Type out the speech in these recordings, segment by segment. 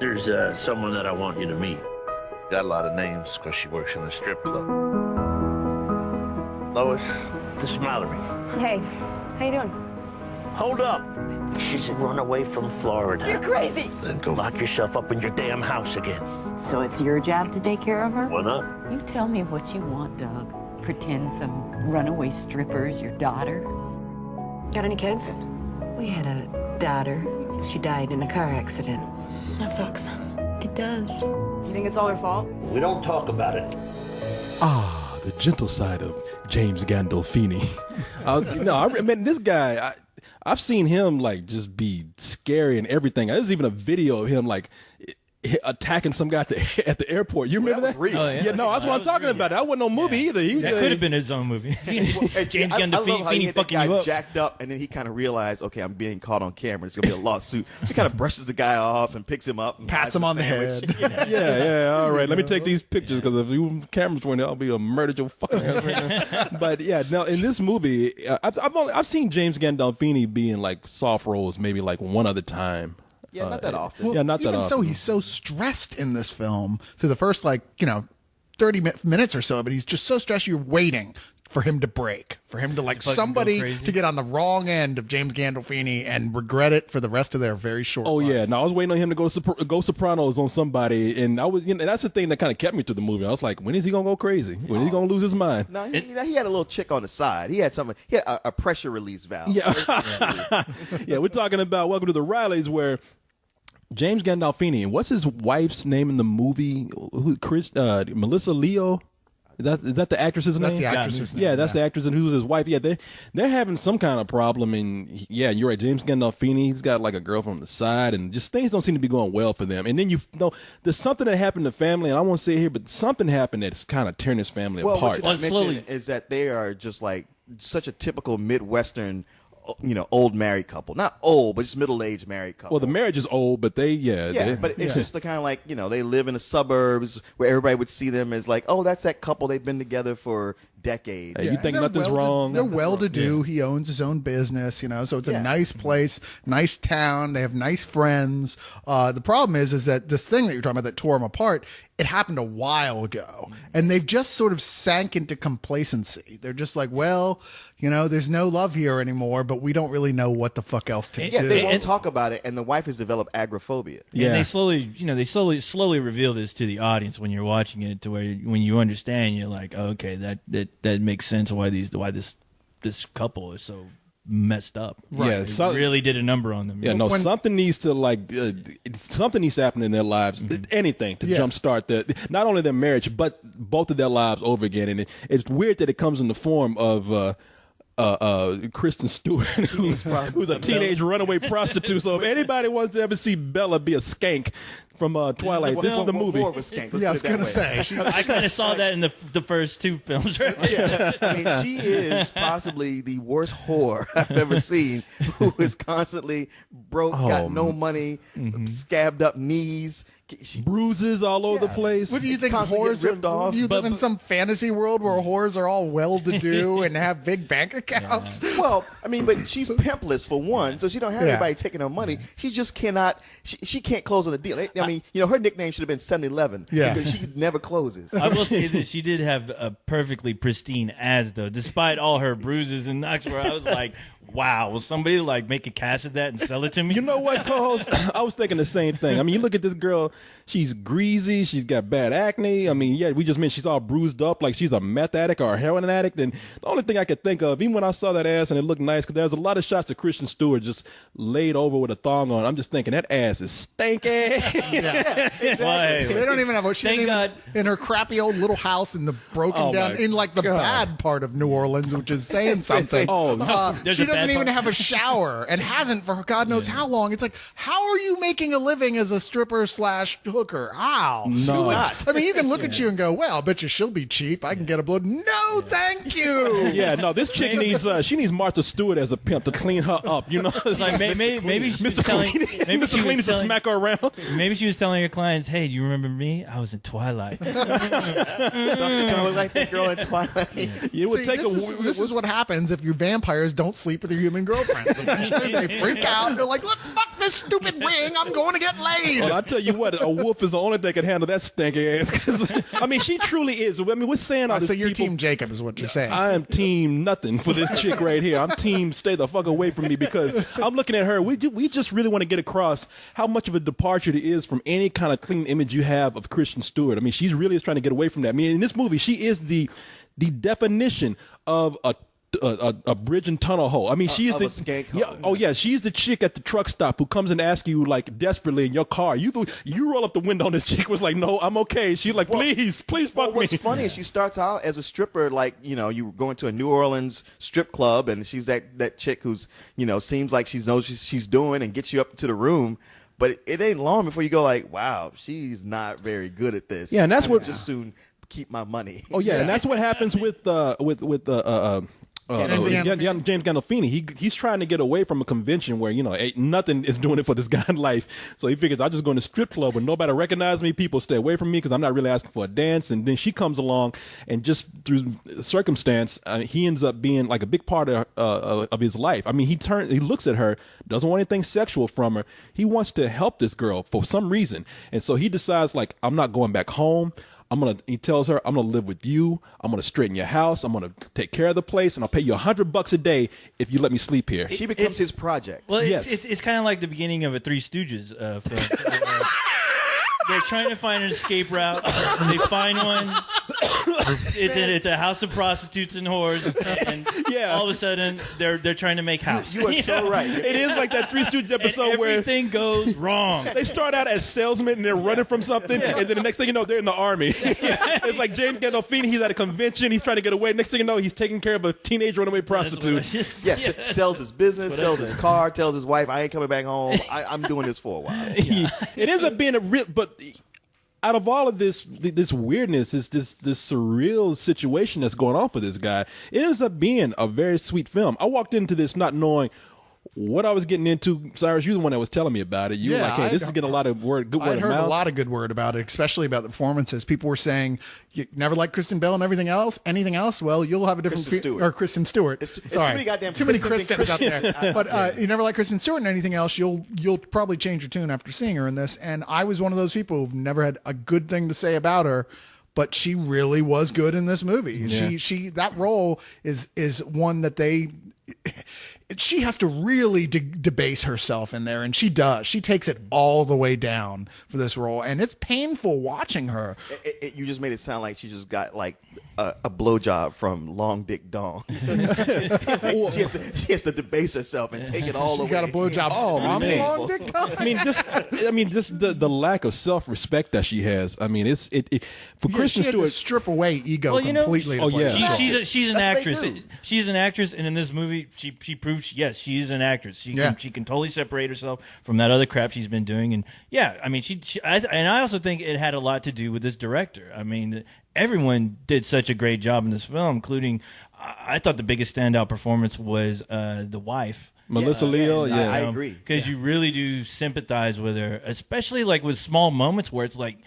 There's someone that I want you to meet. Got a lot of names because she works in the strip club. Lois, This is Malorie. Hey, how you doing? Hold up! She said run away from Florida. You're crazy! Then go lock yourself up in your damn house again. So it's your job to take care of her? Why not? You tell me what you want, Doug. Pretend some runaway stripper's your daughter? Got any kids? We had a daughter. She died in a car accident. That sucks. It does. You think it's all her fault? We don't talk about it. Ah, the gentle side of James Gandolfini. I mean, this guy, I've seen him like just be scary and everything. There's even a video of him like attacking some guy at the airport. You remember that? Real. Oh, yeah, no, that's what I'm talking about. That wasn't no movie either. That could have been his own movie. James I love how he Gandolfini hit that fucking guy you up. jacked up, and then he kind of realized, okay, I'm being caught on camera. It's gonna be a lawsuit. So he kind of brushes the guy off and picks him up, and Pats buys him on the sandwich. head. Yeah. All right, let me take these pictures because if you cameras were in there, I'll be a murder your fucking ass right now. But yeah, now in this movie, I've seen James Gandolfini be in like soft roles maybe like one other time. Yeah, not that often. Well, Yeah, not that even so, often. he's so stressed in this film through the first 30 minutes or so, but he's just so stressed you're waiting for him to break, for him to Fucking go somebody crazy. to get on the wrong end of James Gandolfini and regret it for the rest of their very short Oh life. yeah, no, I was waiting on him to go Sopranos on somebody, and I was, that's the thing that kind of kept me through the movie. I was like, when is he gonna go crazy? When is he gonna lose his mind? No, he had a little chick on the side. He had something. He had a pressure release valve. Yeah, yeah, we're talking about Welcome to the Rileys, where James Gandolfini, and what's his wife's name in the movie? Melissa Leo. Is that the actress's name? That's the actress's name. Yeah, that's the actress and who's his wife. Yeah, they're having some kind of problem, and yeah, you're right. James Gandolfini, he's got like a girl from the side, and just things don't seem to be going well for them. And then there's something that happened to the family, and I won't say it here, but something happened that's kind of tearing this family Well, apart. what you're not mentioning is that they are just like such a typical Midwestern, old married couple. Not old, but just middle-aged married couple. Well, the marriage is old, but but it's just the kind of like, they live in the suburbs where everybody would see them as like, oh, that's that couple. They've been together for decades. Hey, you think They're nothing's wrong? They're well-to-do. He owns his own business, so it's a nice place, nice town. They have nice friends. The problem is that this thing that you're talking about that tore them apart, it happened a while ago, and they've just sort of sank into complacency. They're just like, well, there's no love here anymore, but we don't really know what the fuck else to do. They won't talk about it, and the wife has developed agoraphobia. Yeah. And they slowly reveal this to the audience when you're watching it, to where when you understand, you're like, oh, okay, that makes sense why this couple is so messed up. Yeah, It really did a number on them. Yeah, no, something needs to something needs to happen in their lives, anything to jumpstart not only their marriage but both of their lives over again. And it's weird that it comes in the form of Kristen Stewart, who's a teenage runaway prostitute. So if anybody wants to ever see Bella be a skank from Twilight, this is the movie. More of a skank. I was going to say. I kind of saw that in the first two films. Right? Yeah, I mean, she is possibly the worst whore I've ever seen, who is constantly broke, got no money, scabbed up knees. Bruises all over the place. What do you think? Constantly Whores get ripped off. You live in some fantasy world where whores are all well-to-do and have big bank accounts. Well, I mean, but she's pimpless for one, so she don't have anybody taking her money. She just cannot. She can't close on a deal. I mean, her nickname should have been 7-Eleven. Yeah. Because she never closes. I will say that she did have a perfectly pristine ass, though, despite all her bruises and knocks. Where I was like, wow, will somebody make a cast of that and sell it to me? You know what, co-host? I was thinking the same thing. I mean, you look at this girl, she's greasy, she's got bad acne. I mean, yeah, we just mentioned she's all bruised up like she's a meth addict or a heroin addict. And the only thing I could think of, even when I saw that ass and it looked nice, because there's a lot of shots of Kristen Stewart just laid over with a thong on. I'm just thinking that ass is stinky. They don't even have a Thank God. in her crappy old little house in the broken down in the bad part of New Orleans, which is saying something. She doesn't even have a shower and hasn't for God knows how long. It's like, how are you making a living as a stripper / hooker? How? No. I mean, you can look at you and go, well, I bet you she'll be cheap. I can get a blow. No, thank you. Yeah, no, this chick needs Martha Stewart as a pimp to clean her up. You know, It's like maybe she was telling Mr. Clean is to smack her around. Maybe she was telling her clients, "Hey, do you remember me? I was in Twilight." Don't look like the girl in Twilight. It would take this is what happens if your vampires don't sleep with their human girlfriends. Eventually, they freak out. They're like, "Look, fuck this stupid wing. I'm going to get laid." Well, I tell you what, a wolf is the only thing that can handle that stinky ass. Because I mean, she truly is. I mean, we're saying all this. So you're people, Team Jacob, is what you're saying. I am team nothing for this chick right here. I'm team stay the fuck away from me, because I'm looking at her. We just really want to get across how much of a departure it is from any kind of clean image you have of Kristen Stewart. I mean, she really is trying to get away from that. I mean, in this movie, she is the definition of a bridge and tunnel hoe. I mean, she's the skank hoe. yeah, oh yeah, she's the chick at the truck stop who comes and asks you like desperately in your car. You roll up the window and this chick was like, "No, I'm okay." She's like, "Please fuck me." What's funny is she starts out as a stripper, like, you know, you go into a New Orleans strip club and she's that chick who's, you know, seems like she knows she's doing and gets you up to the room. But it ain't long before you go like, "Wow, she's not very good at this." Yeah, and that's what just soon keep my money. Oh yeah, and that's what happens with James Gandolfini. He's trying to get away from a convention where, you know, ain't nothing is doing it for this guy in life. So he figures, I'll just go in a strip club where nobody recognize me. People stay away from me because I'm not really asking for a dance. And then she comes along, and just through circumstance, he ends up being like a big part of his life. I mean, he looks at her, doesn't want anything sexual from her. He wants to help this girl for some reason. And so he decides, like, I'm not going back home. He tells her, "I'm gonna live with you. I'm gonna straighten your house. I'm gonna take care of the place, and I'll pay you $100 a day if you let me sleep here." She becomes his project. Well, Yes. it's kind of like the beginning of a Three Stooges film. They're trying to find an escape route. They find one. It's a house of prostitutes and whores, and all of a sudden they're trying to make house. You are so right. It is like that Three Stooges episode and where everything goes wrong. they start out as salesmen and they're running from something, and then the next thing you know, they're in the army. It's like James Gandolfini. He's at a convention. He's trying to get away. Next thing you know, he's taking care of a teenage runaway prostitute. Yes, sells his business, sells his car, tells his wife, "I ain't coming back home. I'm doing this for a while." It ends up being a real, but out of all of this weirdness, this surreal situation that's going on for this guy, it ends up being a very sweet film. I walked into this not knowing what I was getting into. Cyrus, you're the one that was telling me about it. You were like, "Hey, this is getting a lot of good word of mouth." I heard a lot of good word about it, especially about the performances. People were saying, "You never liked Kristen Bell and everything else. Well, you'll have a different Kristen Stewart. It's Sorry, too many Kristens out there. But you never liked Kristen Stewart and anything else. You'll probably change your tune after seeing her in this." And I was one of those people who've never had a good thing to say about her. But she really was good in this movie. Yeah. She that role is one that she has to really debase herself in there, and she does. She takes it all the way down for this role, and it's painful watching her. You just made it sound like she just got like a blowjob from Long Dick Dong. she has to debase herself and take it all the way. She got a blowjob from Long Dick Dong. I mean, just the lack of self-respect that she has. I mean, for Kristen she had Stewart to strip away ego completely. Oh yeah, she's an That's actress. what they do. She's an actress, and in this movie, she proves yes, she is an actress. She can totally separate herself from that other crap she's been doing. And yeah, I mean, I also think it had a lot to do with this director. I mean, everyone did such a great job in this film, including I thought the biggest standout performance was the wife. Melissa Leo. Yeah, I agree. Because you really do sympathize with her, especially like with small moments where it's like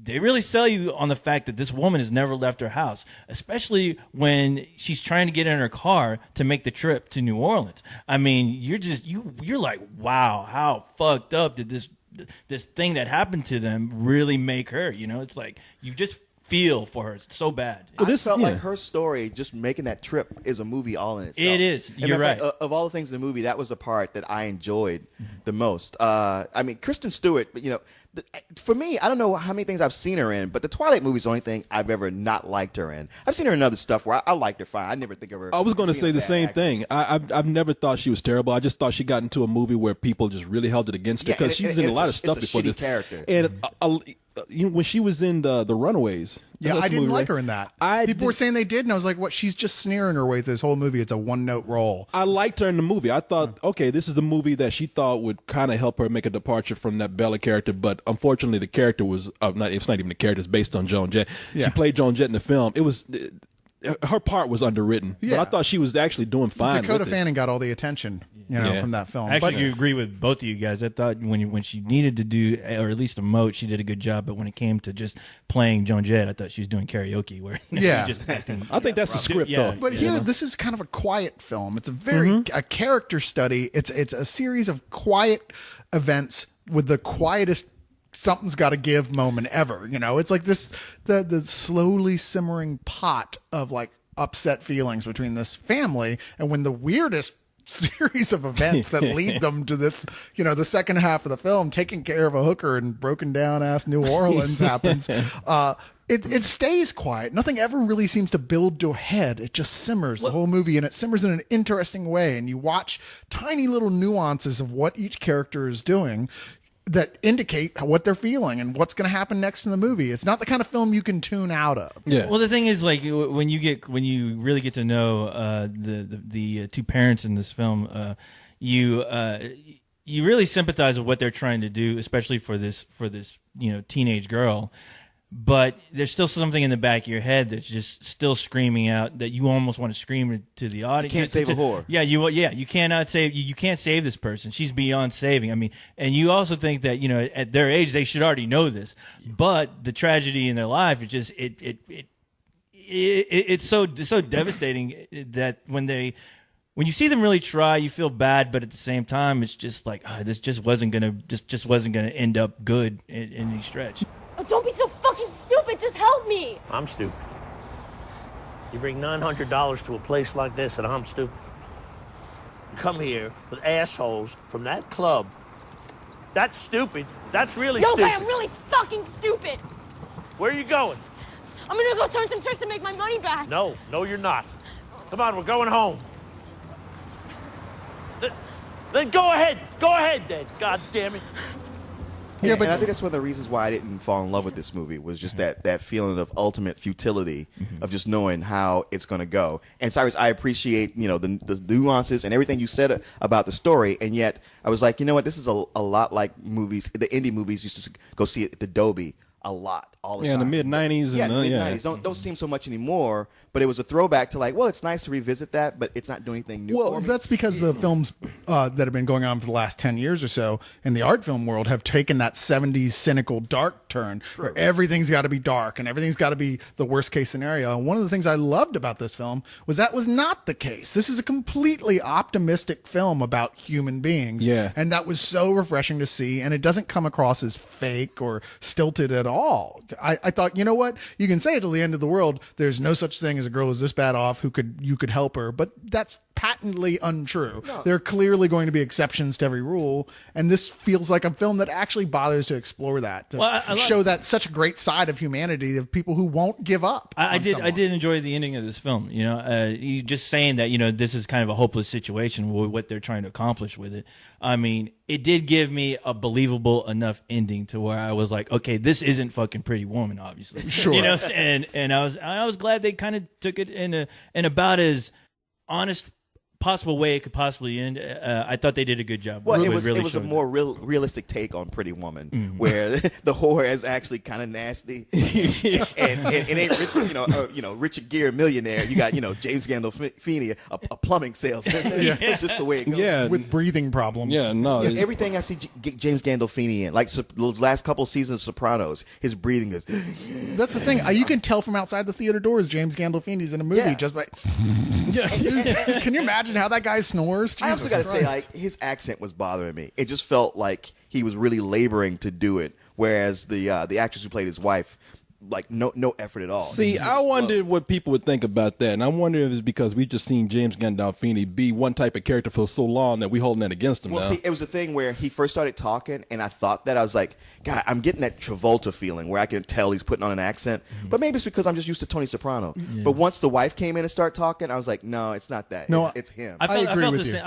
they really sell you on the fact that this woman has never left her house, especially when she's trying to get in her car to make the trip to New Orleans. I mean, you're like, wow, how fucked up did this thing that happened to them really make her? You know, it's like you just feel for her so bad. I felt like her story, just making that trip, is a movie all in itself. It is. You're right. Of all the things in the movie, that was the part that I enjoyed the most. I mean, Kristen Stewart, you know, for me, I don't know how many things I've seen her in, but the Twilight movie is the only thing I've ever not liked her in. I've seen her in other stuff where I liked her fine. I never think of her. I was going to say the same thing. I've never thought she was terrible. I just thought she got into a movie where people just really held it against her, because she's in a lot of stuff before this character. And when she was in the Runaways, yeah, I didn't like her in that. People were saying they did, and I was like, "What? She's just sneering her way through this whole movie. It's a one-note role." I liked her in the movie. I thought, okay, this is the movie that she thought would kind of help her make a departure from that Bella character. But unfortunately, the character was not. It's not even the character. It's based on Joan Jett. Yeah. She played Joan Jett in the film. It was. her part was underwritten. Yeah. But I thought she was actually doing fine. Dakota with it. Fanning got all the attention, from that film. I actually agree with both of you guys. I thought when she needed to do, or at least emote, she did a good job. But when it came to just playing Joan Jett, I thought she was doing karaoke. Where she was just acting. I think that's the script, though. But here, this is kind of a quiet film. It's a very a character study. It's a series of quiet events with the quietest something's got to give moment ever. It's like this the slowly simmering pot of like upset feelings between this family, and when the weirdest series of events that lead them to this, the second half of the film, taking care of a hooker in broken down ass New Orleans happens. It stays quiet. Nothing ever really seems to build to a head. It just simmers the whole movie, and it simmers in an interesting way. And you watch tiny little nuances of what each character is doing that indicate what they're feeling and what's going to happen next in the movie. It's not the kind of film you can tune out of. Yeah. Well, the thing is, like, when you really get to know the two parents in this film, you really sympathize with what they're trying to do, especially for this teenage girl. But there's still something in the back of your head that's just still screaming out that you almost want to scream to the audience. You can't save a whore. Yeah, you cannot save. You can't save this person. She's beyond saving. I mean, and you also think that at their age they should already know this. But the tragedy in their life, it's so devastating that when you see them really try, you feel bad, but at the same time, it's just like this just wasn't gonna end up good in any stretch. Oh, don't be so fucking stupid. Just help me. I'm stupid. You bring $900 to a place like this, and I'm stupid. You come here with assholes from that club. That's stupid. That's really stupid. Okay, I'm really fucking stupid. Where are you going? I'm gonna go turn some tricks and make my money back. No, you're not. Come on, we're going home. Then go ahead, Dad. God damn it. Yeah, but I think that's one of the reasons why I didn't fall in love with this movie was just that feeling of ultimate futility of just knowing how it's going to go. And Cyrus, I appreciate the nuances and everything you said about the story, and yet I was like, you know what, this is a lot like movies, the indie movies used to go see at the Dolby a lot, all the time. In the mid-'90s. Yeah, in the mid-'90s. Don't seem so much anymore, but it was a throwback to like, well, it's nice to revisit that, but it's not doing anything new. Well, that's because the films that have been going on for the last 10 years or so in the art film world have taken that 70s cynical dark turn where everything's got to be dark and everything's got to be the worst case scenario. And one of the things I loved about this film was that was not the case. This is a completely optimistic film about human beings. Yeah. And that was so refreshing to see. And it doesn't come across as fake or stilted at all. I thought, you know what? You can say it till the end of the world. There's no such thing as a girl who's this bad off you could help her. But that's patently untrue. No. There are clearly going to be exceptions to every rule, and this feels like a film that actually bothers to explore that, to show that such a great side of humanity of people who won't give up. I did enjoy the ending of this film. You just saying that this is kind of a hopeless situation with what they're trying to accomplish with it. I mean, it did give me a believable enough ending to where I was like, okay, this isn't fucking Pretty Woman, obviously. Sure. And I was glad they kind of took it in about as honest possible way it could possibly end. I thought they did a good job. Well, it was a more realistic take on Pretty Woman, where the whore is actually kind of nasty, and it ain't Richard, Richard Gere, millionaire. You got James Gandolfini, a plumbing salesman. It's just the way it goes. Yeah, with breathing problems. Yeah, no. Yeah, everything I see James Gandolfini in, like those last couple seasons of Sopranos, his breathing is. That's the thing. You can tell from outside the theater doors James Gandolfini's in a movie just by. Can you imagine how that guy snores? I also got to say, like, his accent was bothering me. It just felt like he was really laboring to do it, whereas the actress who played his wife, like, no effort at all. See, I wondered what people would think about that, and I wonder if it's because we just seen James Gandolfini be one type of character for so long that we holding that against him. Well, now. See, it was a thing where he first started talking, and I thought that I was like, God, I'm getting that Travolta feeling where I can tell he's putting on an accent, but maybe it's because I'm just used to Tony Soprano. Yeah. But once the wife came in and started talking, I was like, no, it's not that. No, it's him. I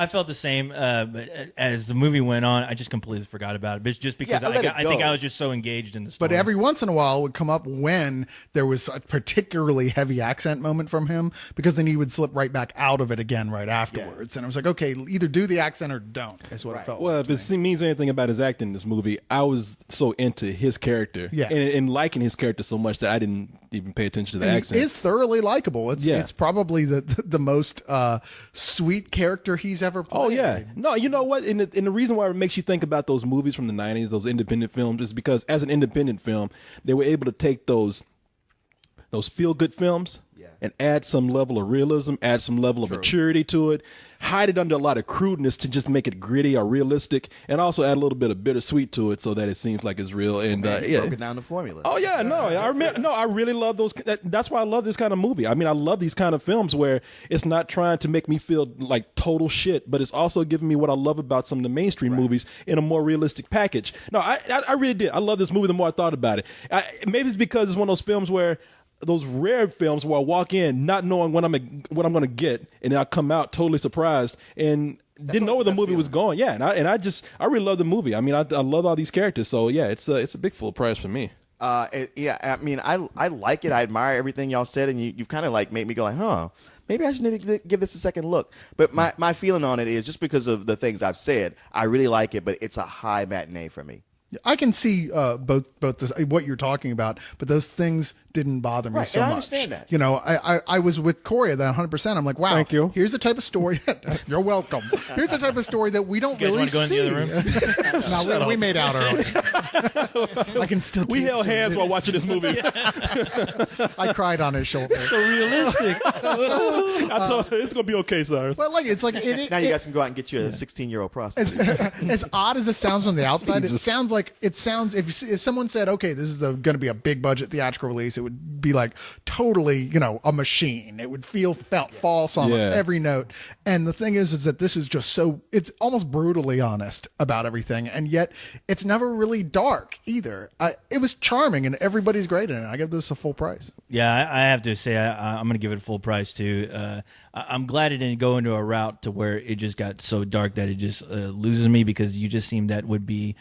felt the same. But as the movie went on, I just completely forgot about it. But just because I think I was just so engaged in the story. But every once in a while, it would come up when there was a particularly heavy accent moment from him, because then he would slip right back out of it again right afterwards. And I was like, okay, either do the accent or don't. That's what it felt. Well, if it means anything about his acting in this movie, I was so into his character, and liking his character so much that I didn't even pay attention to the And accent. he is thoroughly likable. It's probably the most sweet character he's ever played. Oh yeah, no, you know what? And the reason why it makes you think about those movies from the '90s, those independent films, is because as an independent film, they were able to take those feel good films and add some level of realism, add some level of maturity to it, hide it under a lot of crudeness to just make it gritty or realistic, and also add a little bit of bittersweet to it so that it seems like it's real. And broken down the formula. Oh yeah, I really love those. That's why I love this kind of movie. I mean, I love these kind of films where it's not trying to make me feel like total shit, but it's also giving me what I love about some of the mainstream movies in a more realistic package. No, I really did. I love this movie the more I thought about it. Maybe it's because it's one of those films where, those rare films where I walk in not knowing what I'm going to get, and then I come out totally surprised and didn't know where the movie was going. Yeah, and I really love the movie. I mean, I love all these characters. So yeah, it's a big full price for me. I mean, I like it. I admire everything y'all said, and you've kind of like made me go like, huh, maybe I should need to give this a second look. But my feeling on it is, just because of the things I've said, I really like it, but it's a high matinee for me. I can see both what you're talking about, but those things didn't bother me so and I much. understand that. You know, I was with Corey at that 100%. I'm like, wow, thank you. Here's the type of story. You're welcome. Here's the type of story that we don't really see. Go in the other room? No, we made out early. I can still. We held hands while watching this movie. I cried on his shoulder. So realistic. I told her, it's gonna be okay, Cyrus. But like, it's like Now you guys can go out and get you a 16-year-old prostitute. as odd as it sounds on the outside, it sounds if someone said, okay, this is going to be a big budget theatrical release, it would be like totally, you know, a machine. It would felt false on every note. And the thing is that this is just it's almost brutally honest about everything, and yet it's never really dark either. It was charming, and everybody's great in it. I give this a full price. Yeah, I have to say I'm going to give it a full price too. I'm glad it didn't go into a route to where it just got so dark that it just loses me, because you just seem that would be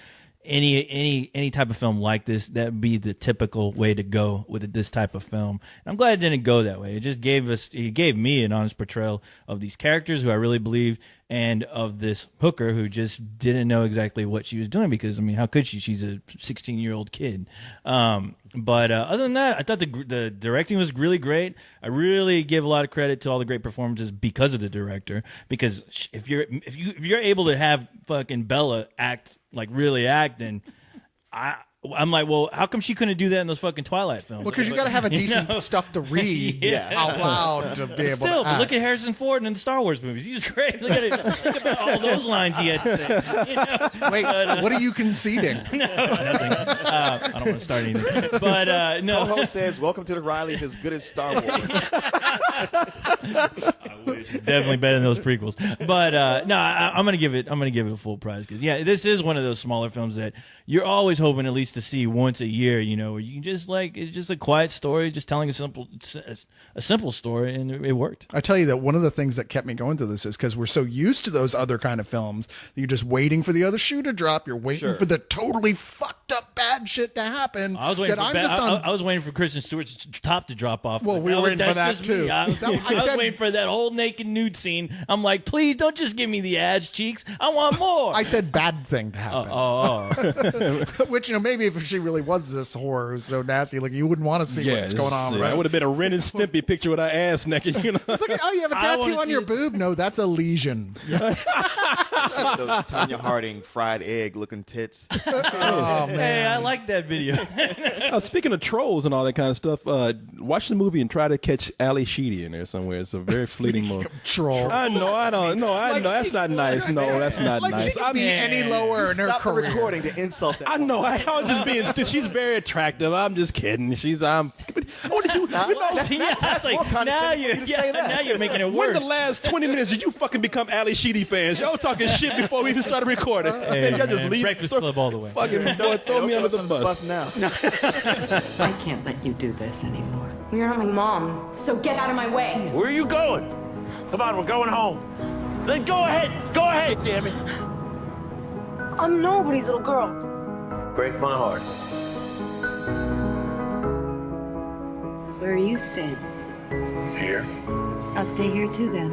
any type of film like this, that would be the typical way to go with this type of film. And I'm glad it didn't go that way. It just gave me an honest portrayal of these characters who I really believe, and of this hooker who just didn't know exactly what she was doing, because I mean, how could she? She's a 16-year-old kid. But other than that, I thought the directing was really great. I really give a lot of credit to all the great performances because of the director. Because if you're able to have fucking Bella really act, then I'm like, well, how come she couldn't do that in those fucking Twilight films? Well, because you got to have a decent stuff to read out loud to be able to Still, act. look at Harrison Ford in the Star Wars movies. He's great. Look at all those lines he had to say. You know? Wait, what are you conceding? No, nothing. I don't want to start anything. But no. Ho says, "Welcome to the Rileys, as good as Star Wars." I wish. Definitely better than those prequels. But no, I'm gonna give it a full prize, because this is one of those smaller films that you're always hoping at least to see once a year. You know, where you can just it's just a quiet story, just telling a simple story, and it worked. I tell you that one of the things that kept me going through this is because we're so used to those other kind of films that you're just waiting for the other shoe to drop. You're waiting for the totally fucked up bad shit to happen. I was waiting for Kristen Stewart's top to drop off. Well, we were waiting for that too. I was waiting for that whole naked nude scene. I'm like, please don't just give me the ass cheeks. I want more. I said bad thing to happen. Which, you know, maybe if she really was this whore who's so nasty, like, you wouldn't want to see what's going on. Right? It would have been a Ren and Stimpy picture with her ass naked. You know? It's like, oh, you have a tattoo on your boob? No, that's a lesion. Those Tanya Harding fried egg looking tits. Oh, man. Hey, I like that video. Speaking of trolls and all that kind of stuff, watch the movie and try to catch Ali Sheedy in there somewhere. It's a very fleeting moment. Troll. I know. I know. That's not nice. No, that's not nice. She could be any lower in her Stop the career. recording to insult that. I know. I was just being stupid. She's very attractive. I'm just kidding. What did you? Now you're making it worse. When the last 20 minutes did you fucking become Ali Sheedy fans? Y'all talking shit before we even started recording. Hey, y'all just leave. Breakfast Club all the way. Fucking boy, throw me under the bus. now. I can't let you do this anymore. You're not my mom, so get out of my way. Where are you going? Come on, we're going home. Then go ahead, damn it. I'm nobody's little girl. Break my heart. Where are you staying? Here. I'll stay here too then.